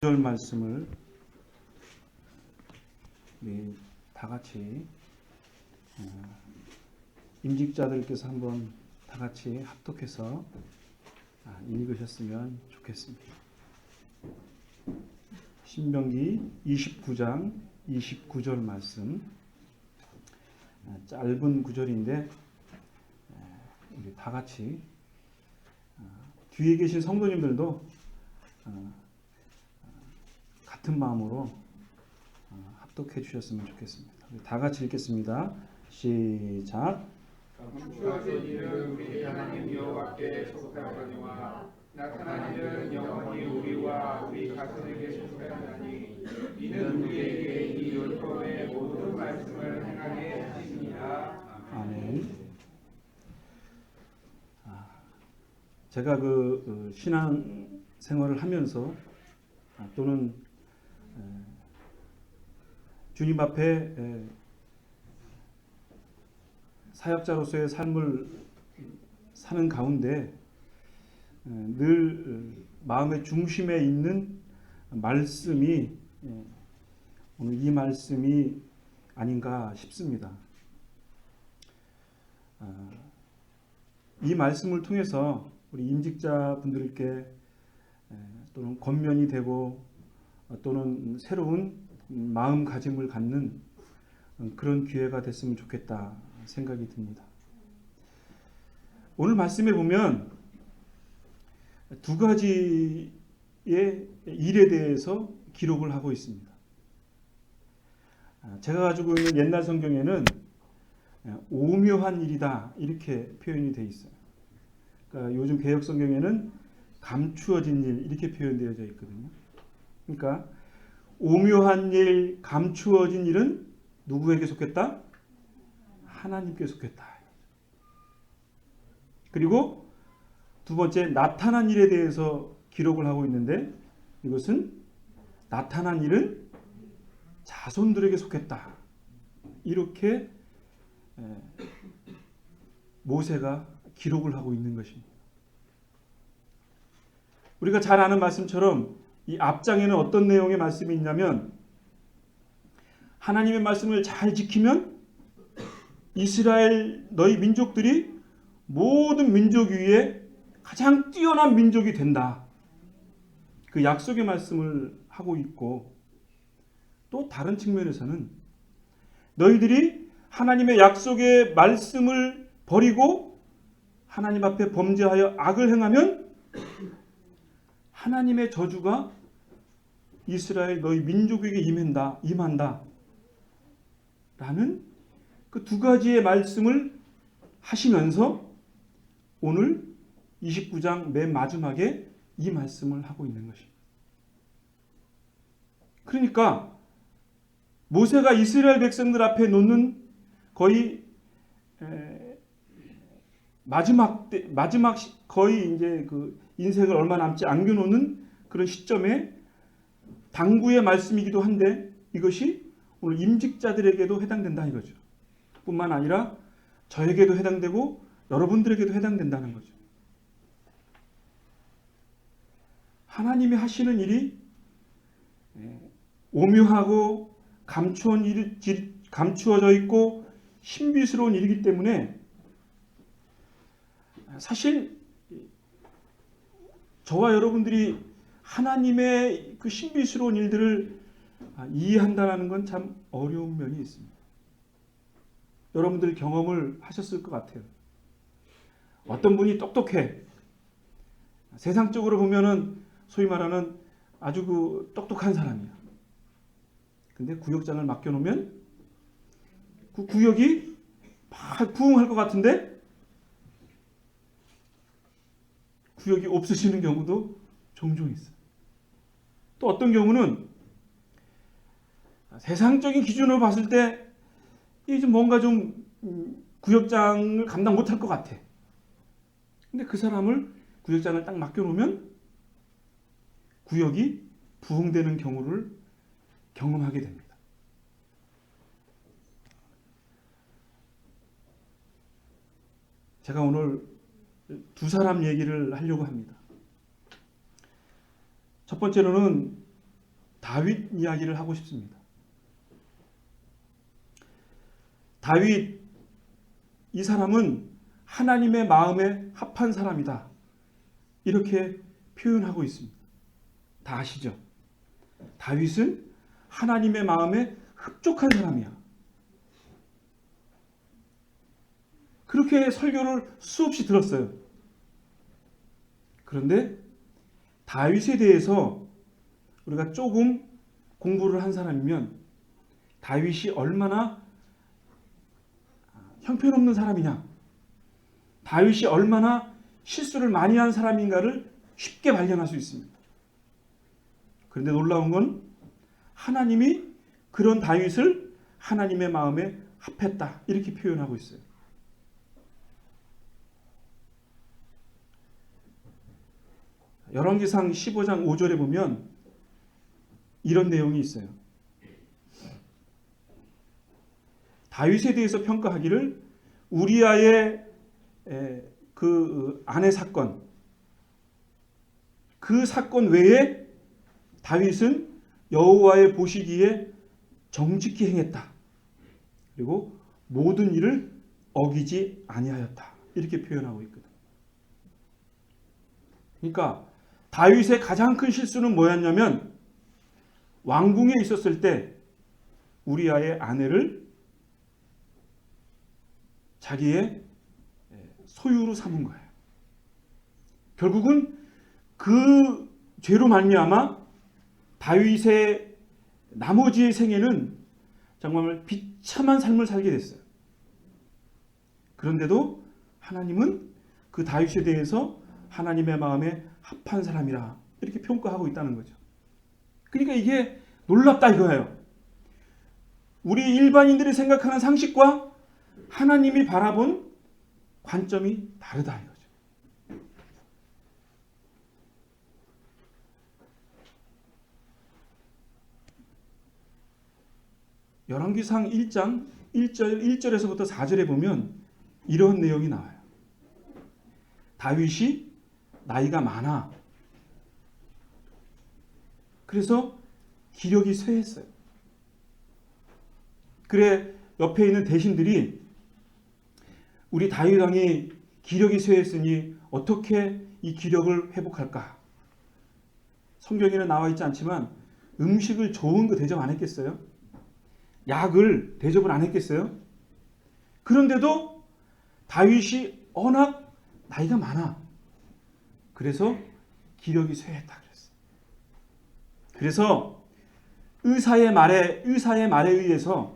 구절 말씀을 우리 다 같이 임직자들께서 한번 다 같이 합독해서 읽으셨으면 좋겠습니다. 신명기 29장 29절 말씀, 짧은 구절인데 우리 다 같이 뒤에 계신 성도님들도 같은 마음으로 합독해 주셨으면 좋겠습니다. 다 같이 읽겠습니다. 시작. 감추어진 일은 우리 하나님 여호와께 속하거니와 나타난 일은 영원히 우리와 우리 가족에게 속하나니 이는 우리에게 이 율법의 모든 말씀을 행하게 하십니다. 아멘. 제가 그 신앙 생활을 하면서 또는 주님 앞에 사역자로서의 삶을 사는 가운데 늘 마음의 중심에 있는 말씀이 오늘 이 말씀이 아닌가 싶습니다. 이 말씀을 통해서 우리 임직자분들께 또는 권면이 되고 또는 새로운 마음가짐을 갖는 그런 기회가 됐으면 좋겠다 생각이 듭니다. 오늘 말씀에 보면 두 가지의 일에 대해서 기록을 하고 있습니다. 제가 가지고 있는 옛날 성경에는 오묘한 일이다 이렇게 표현이 되어 있어요. 그러니까 요즘 개역 성경에는 감추어진 일 이렇게 표현되어져 있거든요. 그러니까 오묘한 일, 감추어진 일은 누구에게 속했다? 하나님께 속했다. 그리고 두 번째 나타난 일에 대해서 기록을 하고 있는데 이것은 나타난 일은 자손들에게 속했다. 이렇게 모세가 기록을 하고 있는 것입니다. 우리가 잘 아는 말씀처럼 이 앞장에는 어떤 내용의 말씀이 있냐면 하나님의 말씀을 잘 지키면 이스라엘 너희 민족들이 모든 민족 위에 가장 뛰어난 민족이 된다. 그 약속의 말씀을 하고 있고 또 다른 측면에서는 너희들이 하나님의 약속의 말씀을 버리고 하나님 앞에 범죄하여 악을 행하면 하나님의 저주가 이스라엘 너희 민족에게 임한다. 라는 그 두 가지의 말씀을 하시면서 오늘 29장 맨 마지막에 이 말씀을 하고 있는 것입니다. 그러니까 모세가 이스라엘 백성들 앞에 놓는 거의 마지막 거의 이제 그 인생을 얼마 남지 않겨놓는 그런 시점에 당부의 말씀이기도 한데 이것이 오늘 임직자들에게도 해당된다 이거죠. 뿐만 아니라 저에게도 해당되고 여러분들에게도 해당된다는 거죠. 하나님이 하시는 일이 오묘하고 감추어져 있고 신비스러운 일이기 때문에 사실 저와 여러분들이 하나님의 그 신비스러운 일들을 이해한다는 건 참 어려운 면이 있습니다. 여러분들 경험을 하셨을 것 같아요. 어떤 분이 똑똑해. 세상적으로 보면은 소위 말하는 아주 그 똑똑한 사람이야. 근데 구역장을 맡겨놓으면 그 구역이 막 부흥할 것 같은데 구역이 없으시는 경우도 종종 있어요. 또 어떤 경우는 세상적인 기준으로 봤을 때 이게 좀 뭔가 좀 구역장을 감당 못할 것 같아. 근데 그 사람을 구역장을 딱 맡겨놓으면 구역이 부흥되는 경우를 경험하게 됩니다. 제가 오늘 두 사람 얘기를 하려고 합니다. 첫 번째로는 다윗 이야기를 하고 싶습니다. 다윗, 이 사람은 하나님의 마음에 합한 사람이다. 이렇게 표현하고 있습니다. 다 아시죠? 다윗은 하나님의 마음에 흡족한 사람이야. 그렇게 설교를 수없이 들었어요. 그런데 다윗에 대해서 우리가 조금 공부를 한 사람이면 다윗이 얼마나 형편없는 사람이냐, 다윗이 얼마나 실수를 많이 한 사람인가를 쉽게 발견할 수 있습니다. 그런데 놀라운 건 하나님이 그런 다윗을 하나님의 마음에 합했다, 이렇게 표현하고 있어요. 열왕기상 15장 5절에 보면 이런 내용이 있어요. 다윗에 대해서 평가하기를 우리아의 그 아내 사건, 그 사건 외에 다윗은 여호와의 보시기에 정직히 행했다. 그리고 모든 일을 어기지 아니하였다. 이렇게 표현하고 있거든. 그러니까 다윗의 가장 큰 실수는 뭐였냐면 왕궁에 있었을 때 우리아의 아내를 자기의 소유로 삼은 거예요. 결국은 그 죄로 말미암아 다윗의 나머지의 생애는 정말 비참한 삶을 살게 됐어요. 그런데도 하나님은 그 다윗에 대해서 하나님의 마음에 합한 사람이라 이렇게 평가하고 있다는 거죠. 그러니까 이게 놀랍다 이거예요. 우리 일반인들이 생각하는 상식과 하나님이 바라본 관점이 다르다 이거죠. 열왕기상 1장 1절에서부터 4절에 보면 이런 내용이 나와요. 다윗이 나이가 많아. 그래서 기력이 쇠했어요. 그래 옆에 있는 대신들이 우리 다윗 왕이 기력이 쇠했으니 어떻게 이 기력을 회복할까? 성경에는 나와 있지 않지만 음식을 좋은 거 대접 안 했겠어요? 약을 대접을 안 했겠어요? 그런데도 다윗이 워낙 나이가 많아. 그래서 기력이 쇠했다 그랬어요. 그래서 의사의 말에 의해서,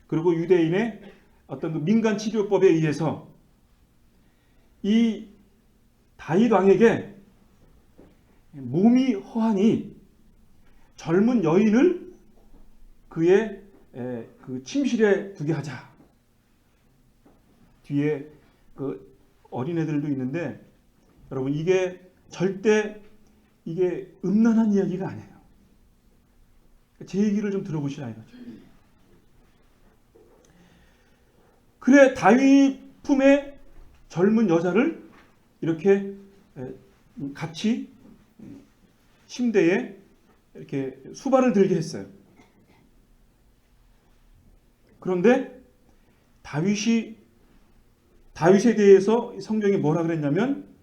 그리고 유대인의 어떤 그 민간 치료법에 의해서 이 다윗 왕에게 몸이 허하니 젊은 여인을 그의 그 침실에 두게 하자. 뒤에 그 어린애들도 있는데 여러분 이게 절대 이게 음란한 이야기가 아니에요. 제 얘기를 좀 들어보시라 이거죠. 그래 다윗 품에 젊은 여자를 이렇게 같이 침대에 이렇게 수발을 들게 했어요. 그런데 다윗에 대해서 성경이 뭐라 그랬냐면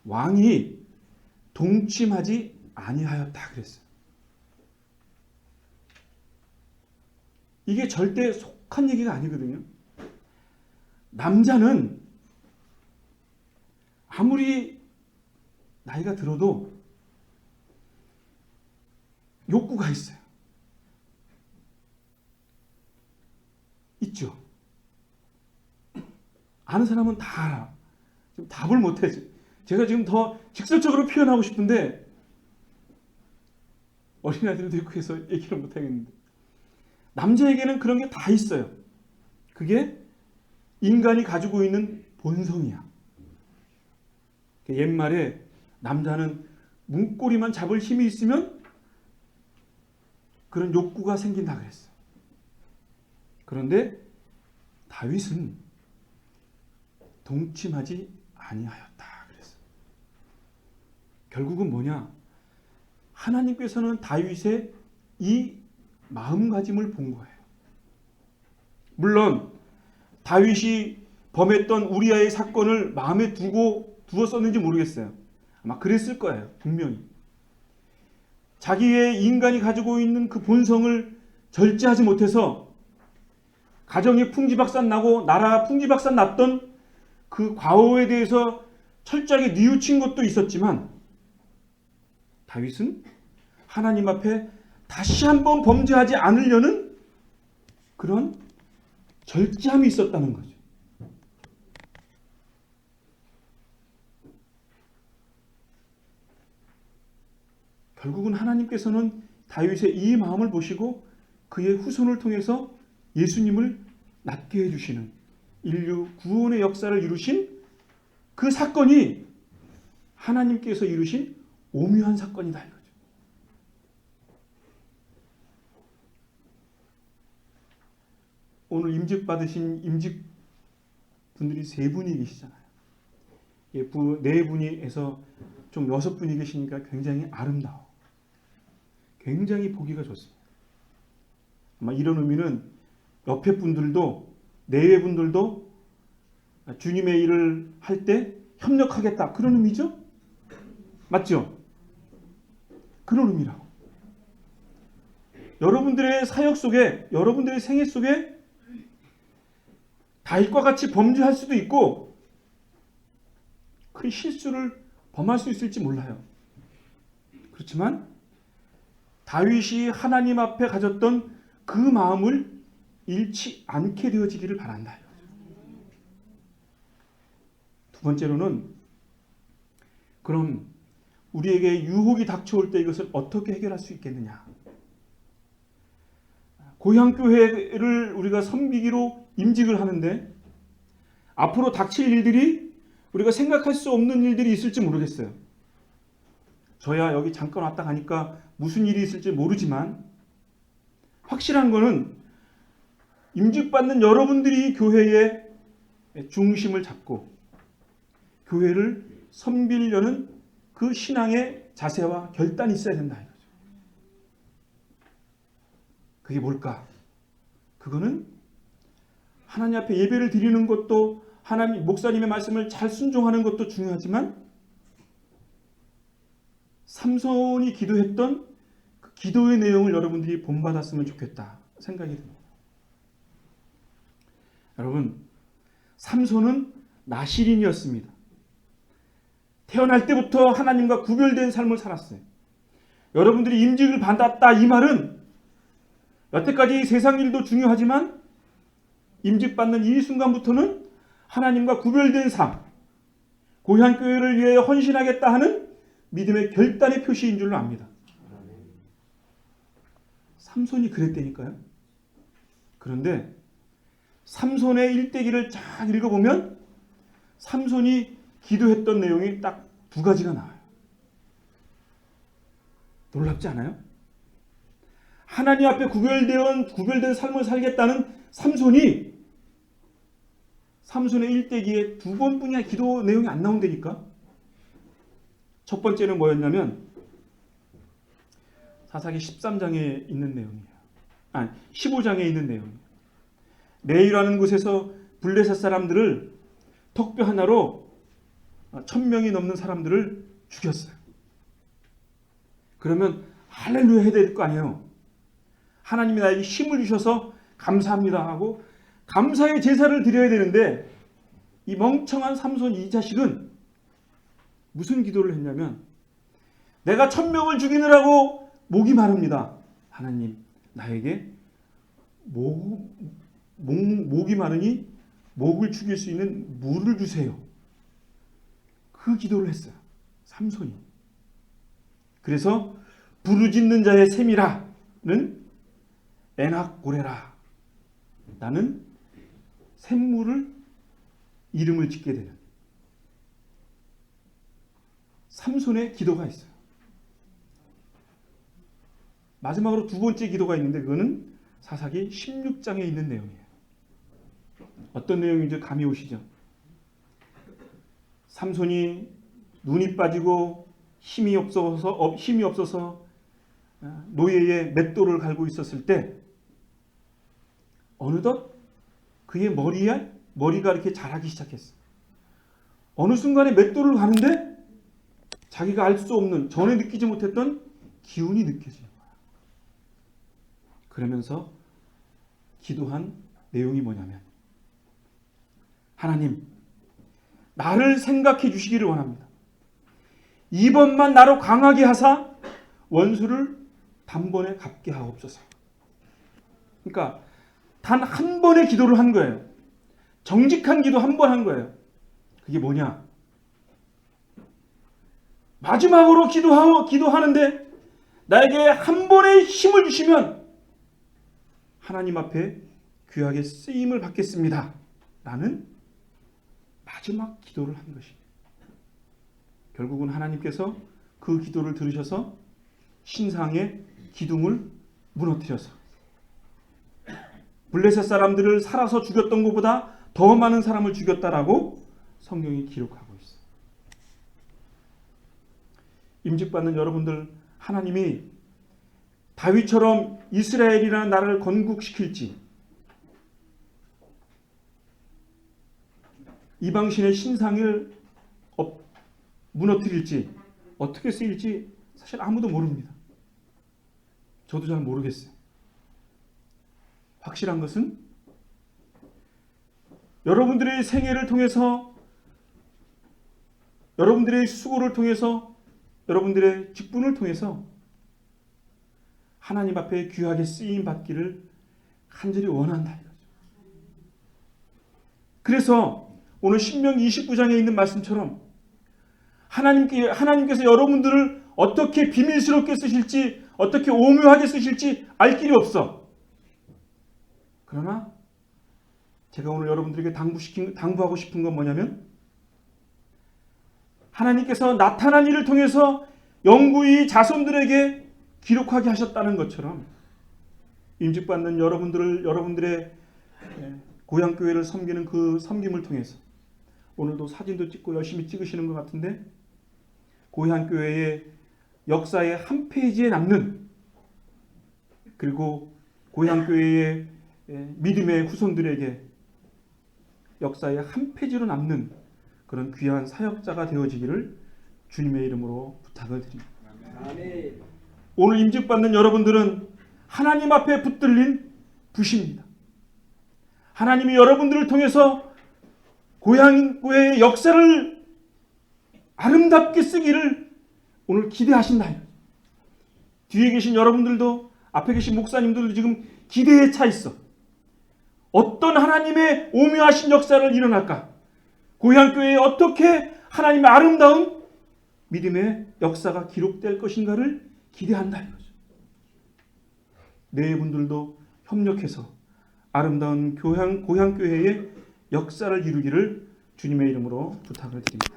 왕이 동침하지 아니하였다 그랬어요. 이게 절대 속한 얘기가 아니거든요. 남자는 아무리 나이가 들어도 욕구가 있어요. 있죠. 아는 사람은 다 알아. 지금 답을 못하지. 제가 지금 더 직설적으로 표현하고 싶은데 어린아이들도 있고 해서 얘기를 못하겠는데 남자에게는 그런 게 다 있어요. 그게 인간이 가지고 있는 본성이야. 옛말에 남자는 문고리만 잡을 힘이 있으면 그런 욕구가 생긴다 그랬어요. 그런데 다윗은 동침하지 아니하였다 그랬어요. 결국은 뭐냐? 하나님께서는 다윗의 이 마음가짐을 본 거예요. 물론 다윗이 범했던 우리아의 사건을 마음에 두었었는지 모르겠어요. 아마 그랬을 거예요. 분명히. 자기의 인간이 가지고 있는 그 본성을 절제하지 못해서 가정이 풍지박산 나고 나라가 풍지박산 났던 그 과오에 대해서 철저하게 뉘우친 것도 있었지만 다윗은 하나님 앞에 다시 한번 범죄하지 않으려는 그런 절제함이 있었다는 거죠. 결국은 하나님께서는 다윗의 이 마음을 보시고 그의 후손을 통해서 예수님을 낫게 해주시는 인류 구원의 역사를 이루신 그 사건이 하나님께서 이루신 오묘한 사건이다 이거죠. 오늘 임직 받으신 임직 분들이 3분이 계시잖아요. 네 분이에서 좀 6분이 계시니까 굉장히 아름다워. 굉장히 보기가 좋습니다. 아마 이런 의미는 옆에 분들도 내외 분들도 주님의 일을 할 때 협력하겠다 그런 의미죠? 맞죠? 그런 의미라고. 여러분들의 사역 속에 여러분들의 생애 속에 다윗과 같이 범죄할 수도 있고 큰 실수를 범할 수 있을지 몰라요. 그렇지만 다윗이 하나님 앞에 가졌던 그 마음을 잃지 않게 되어지기를 바란다. 두 번째로는 그럼 우리에게 유혹이 닥쳐올 때 이것을 어떻게 해결할 수 있겠느냐. 고향교회를 우리가 섬기기로 임직을 하는데 앞으로 닥칠 일들이 우리가 생각할 수 없는 일들이 있을지 모르겠어요. 저야 여기 잠깐 왔다 가니까 무슨 일이 있을지 모르지만 확실한 거는 임직받는 여러분들이 교회의 중심을 잡고 교회를 섬기려는 그 신앙의 자세와 결단이 있어야 된다. 그게 뭘까? 그거는 하나님 앞에 예배를 드리는 것도 하나님 목사님의 말씀을 잘 순종하는 것도 중요하지만 삼손이 기도했던 그 기도의 내용을 여러분들이 본받았으면 좋겠다 생각이 듭니다. 여러분, 삼손은 나실인이었습니다. 태어날 때부터 하나님과 구별된 삶을 살았어요. 여러분들이 임직을 받았다 이 말은 여태까지 세상 일도 중요하지만 임직받는 이 순간부터는 하나님과 구별된 삶, 고향교회를 위해 헌신하겠다 하는 믿음의 결단의 표시인 줄로 압니다. 삼손이 그랬다니까요. 그런데 삼손의 일대기를 쫙 읽어보면 삼손이 기도했던 내용이 딱 2가지가 나와요. 놀랍지 않아요? 하나님 앞에 구별된 삶을 살겠다는 삼손의 일대기에 2번뿐이야 기도 내용이 안 나온다니까. 첫 번째는 뭐였냐면 사사기 13장에 있는 내용이에요. 15장에 있는 내용이에요. 레위라는 곳에서 블레셋 사람들을 턱뼈 하나로 1000명이 넘는 사람들을 죽였어요. 그러면 할렐루야 해야 될 거 아니에요. 하나님이 나에게 힘을 주셔서 감사합니다 하고 감사의 제사를 드려야 되는데 이 멍청한 삼손 이 자식은 무슨 기도를 했냐면 내가 1000명을 죽이느라고 목이 마릅니다. 하나님 나에게 목이 마르니 목을 죽일 수 있는 물을 주세요. 그 기도를 했어요. 삼손이. 그래서 부르짖는 자의 셈이라는 에낙고레라 나는 샘물을 이름을 짓게 되는 삼손의 기도가 있어요. 마지막으로 2번째 기도가 있는데 그거는 사사기 16장에 있는 내용이에요. 어떤 내용인지 감이 오시죠? 삼손이 눈이 빠지고 힘이 없어서 노예의 맷돌을 갈고 있었을 때 어느덧 그의 머리가 이렇게 자라기 시작했어. 어느 순간에 맷돌을 가는데 자기가 알 수 없는, 전에 느끼지 못했던 기운이 느껴지는 거야. 그러면서 기도한 내용이 뭐냐면, 하나님, 나를 생각해 주시기를 원합니다. 이번만 나로 강하게 하사 원수를 단번에 갚게 하옵소서. 그러니까 단 한 번의 기도를 한 거예요. 정직한 기도 한 번 한 거예요. 그게 뭐냐? 마지막으로 기도하는데 나에게 한 번의 힘을 주시면 하나님 앞에 귀하게 쓰임을 받겠습니다. 라는 마지막 기도를 한 것입니다. 결국은 하나님께서 그 기도를 들으셔서 신상의 기둥을 무너뜨려서 블레셋 사람들을 살아서 죽였던 것보다 더 많은 사람을 죽였다라고 성경이 기록하고 있어요. 임직받는 여러분들, 하나님이 다윗처럼 이스라엘이라는 나라를 건국시킬지, 이방신의 신상을 무너뜨릴지, 어떻게 쓰일지 사실 아무도 모릅니다. 저도 잘 모르겠어요. 확실한 것은 여러분들의 생애를 통해서, 여러분들의 수고를 통해서, 여러분들의 직분을 통해서 하나님 앞에 귀하게 쓰임 받기를 간절히 원한다 이거죠. 그래서 오늘 신명기 29장에 있는 말씀처럼 하나님께서 여러분들을 어떻게 비밀스럽게 쓰실지, 어떻게 오묘하게 쓰실지 알 길이 없어. 그러나 제가 오늘 여러분들에게 당부하고 싶은 건 뭐냐면, 하나님께서 나타난 일을 통해서 영구히 자손들에게 기록하게 하셨다는 것처럼 임직받는 여러분들의 고향교회를 섬기는 그 섬김을 통해서, 오늘도 사진도 찍고 열심히 찍으시는 것 같은데, 고향교회의 역사의 한 페이지에 남는, 그리고 고향교회의 믿음의 후손들에게 역사의 한 페이지로 남는 그런 귀한 사역자가 되어지기를 주님의 이름으로 부탁을 드립니다. 아멘. 오늘 임직받는 여러분들은 하나님 앞에 붙들린 붓입니다. 하나님이 여러분들을 통해서 고향교회의 역사를 아름답게 쓰기를 오늘 기대하신다. 뒤에 계신 여러분들도, 앞에 계신 목사님들도 지금 기대에 차 있어. 어떤 하나님의 오묘하신 역사를 일어날까? 고향교회에 어떻게 하나님의 아름다운 믿음의 역사가 기록될 것인가를 기대한다 이거죠. 네 분들도 협력해서 아름다운 고향교회의 역사를 이루기를 주님의 이름으로 부탁을 드립니다.